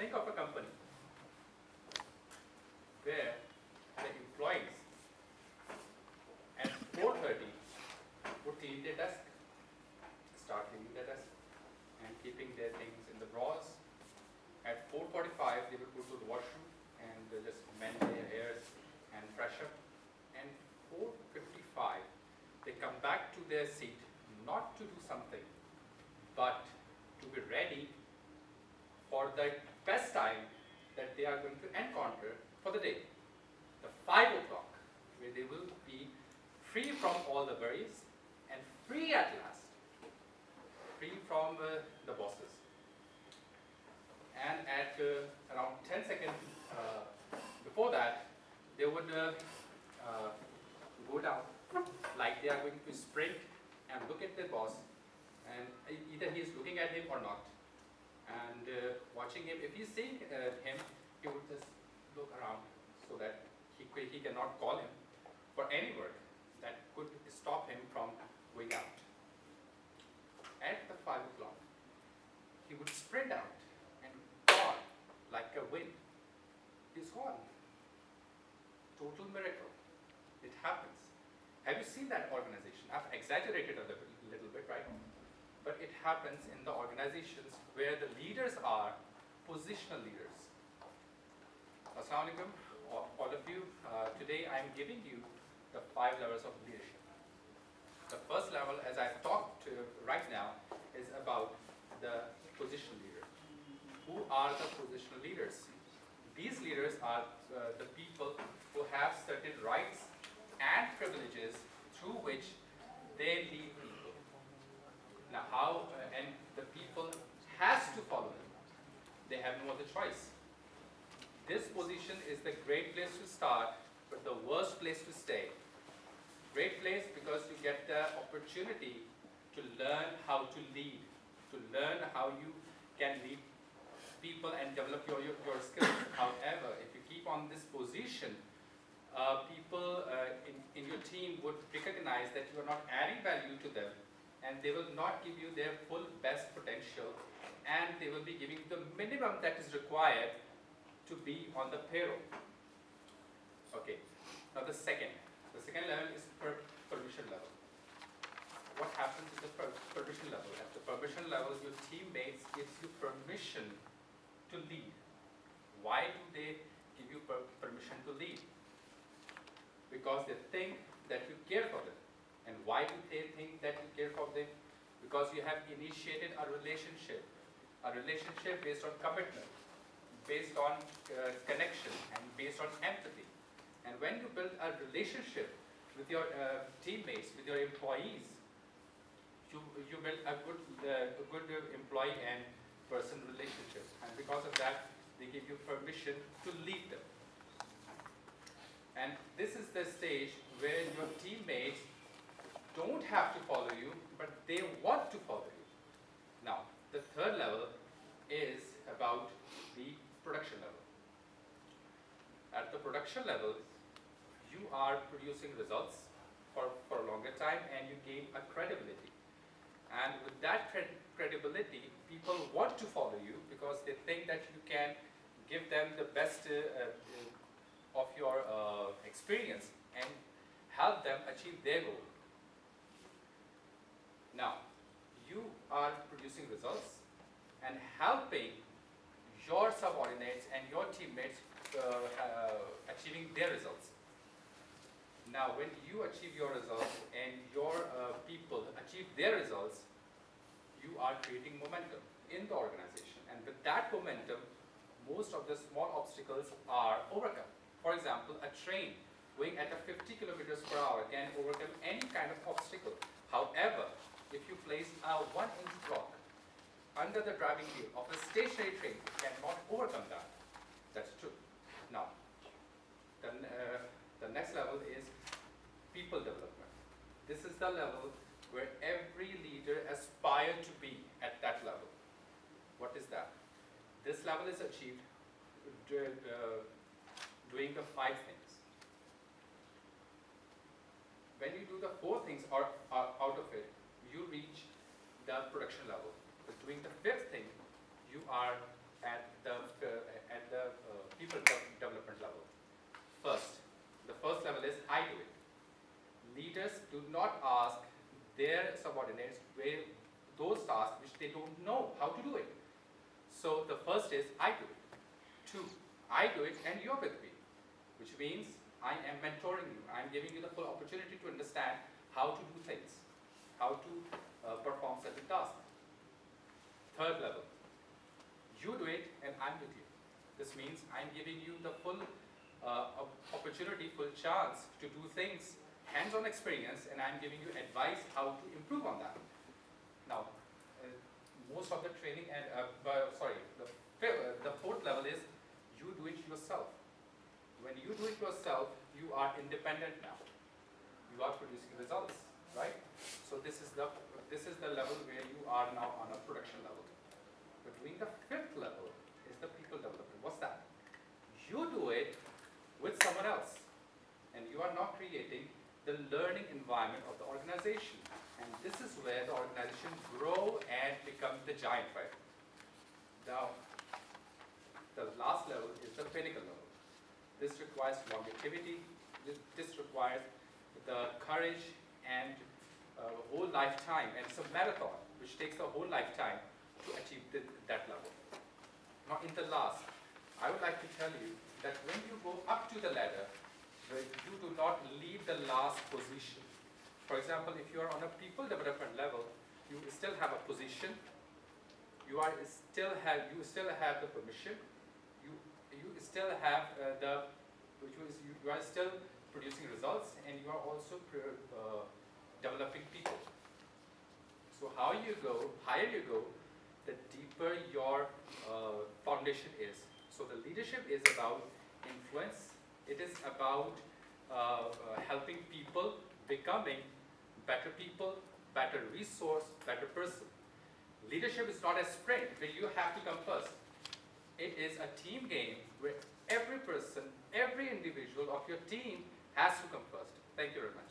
think of a company where the employees at 4:30 would clean their desk, start cleaning their desk, and keeping their things in the drawers. At 4:45, they would go to the washroom and just mend their hairs and fresh up. And 4:55, they come back to their seat, not to do something, but to be ready for the best time that they are going to encounter for the day. The 5 o'clock, where they will be free from all the worries and free at last, free from the bosses. And at around 10 seconds before that, they would go down like they are going to sprint and look at their boss, and either he is looking at him or not, and watching him. If he's seeing him, he would just look around so that he cannot call him for any work that could stop him from going out. At the 5 o'clock, he would sprint out and gone like a wind. He's gone. Total miracle. It happens. Have you seen that organization? I've exaggerated a little bit, right? But it happens in the organizations where the leaders are positional leaders. Assalamu alaikum, all of you. Today I'm giving you the 5 levels of leadership. The first level, as I've talked to right now, is about the positional leader. Who are the positional leaders? These leaders are the people who have certain rights and privileges through which they lead people. Now how, and the people has to follow them. They have no other choice. This position is the great place to start, but the worst place to stay. Great place because you get the opportunity to learn how to lead, to learn how you can lead people and develop your skills. However, if you keep on this position, people in your team would recognize that you are not adding value to them, and they will not give you their full best potential, and they will be giving the minimum that is required to be on the payroll. Okay, now the second level is permission level. What happens at the permission level? At the permission level, your teammates gives you permission to lead. Why do they give you permission to lead? Because they think that you care for them. And why do they think that you care for them? Because you have initiated a relationship based on commitment, based on connection, and based on empathy. And when you build a relationship with your teammates, with your employees, you build a good employee and person relationship. And because of that, they give you permission to lead them. And this is the stage where your teammates don't have to follow you, but they want to follow you. Now, the third level is about the production level. At the production level, you are producing results for a longer time, and you gain a credibility. And with that credibility, people want to follow you because they think that you can give them the best of your experience and help them achieve their goal. Now, you are producing results and helping your subordinates and your teammates achieving their results. Now, when you achieve your results and your people achieve their results, you are creating momentum in the organization. And with that momentum, most of the small obstacles are overcome. For example, a train going at 50 kilometers per hour can overcome any kind of obstacle. However, if you place a 1-inch block under the driving wheel of a stationary train, it cannot overcome that. That's true. Now, the next level is people development. This is the level where every leader aspires to be at that level. What is that? This level is achieved doing the 5 things. When you do the 4 things out of it, you reach the production level. But doing the 5th thing, you are at the do not ask their subordinates where those tasks which they don't know how to do it. So the first is I do it. Two, I do it and you're with me, which means I am mentoring you. I'm giving you the full opportunity to understand how to do things, how to perform certain tasks. Third level, you do it and I'm with you. This means I'm giving you the full opportunity, full chance to do things, hands-on experience, and I'm giving you advice how to improve on that. Now, most of the training and, the fourth level is you do it yourself. When you do it yourself, you are independent now. You are producing results, right? So this is the level where you are now on a production level. Between the fifth level is the people development. What's that? You do it with someone else, and you are now creating the learning environment of the organization. And this is where the organization grow and become the giant, right? Now, the last level is the pinnacle level. This requires longevity. This requires the courage and whole lifetime. And it's a marathon, which takes a whole lifetime to achieve that level. Now, in the last, I would like to tell you that when you go up to the ladder, you do not leave the last position. For example, if you are on a people development level, you still have a position. You still have the permission. You still have you are still producing results, and you are also developing people. So higher you go, the deeper your foundation is. So the leadership is about influence. It is about helping people becoming better people, better resource, better person. Leadership is not a sprint where you have to come first. It is a team game where every person, every individual of your team has to come first. Thank you very much.